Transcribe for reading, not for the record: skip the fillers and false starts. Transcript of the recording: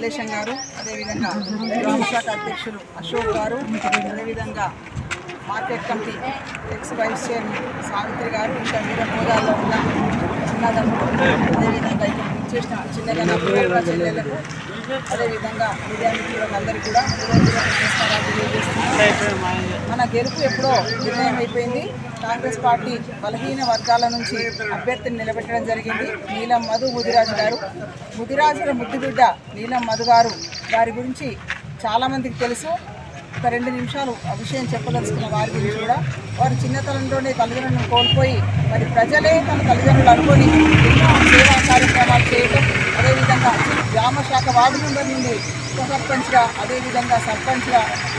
వెంకటేశం గారు, అదేవిధంగా గ్రామ శాఖ అధ్యక్షులు అశోక్ గారు, అదేవిధంగా market committee ex vice chairman Savitri గారు, ఇంకా వీర హోదాలో ఉన్న చిన్నదమ్ముడు, అదేవిధంగా ఇక్కడ చేసిన చిన్నగా చెల్లెళ్లకు, అదేవిధంగా మీడియా మిత్రులందరికీ కూడా నమస్కారాలు తెలియజేస్తున్నాం. మన గెలుపు ఎప్పుడో నిర్ణయం అయిపోయింది. కాంగ్రెస్ పార్టీ బలహీన వర్గాల నుంచి అభ్యర్థిని నిలబెట్టడం జరిగింది. నీలం మధు ముదిరాజు గారు, ముదిరాజుల ముద్దుబిడ్డ నీలం మధు గారు, వారి గురించి చాలామందికి తెలుసు. ఒక 2 నిమిషాలు ఆ విషయం చెప్పదలుచుకున్న వారి గురించి కూడా, వారు చిన్నతనంలోనే తల్లిదండ్రులను కోల్పోయి మరి ప్రజలే తన తల్లిదండ్రులు అనుకొని ఎన్నో సేవా కార్యక్రమాలు చేయడం, అదేవిధంగా గ్రామ శాఖ వార్డు మెంబర్ నుండి ఉప సర్పంచ్గా, అదేవిధంగా సర్పంచ్గా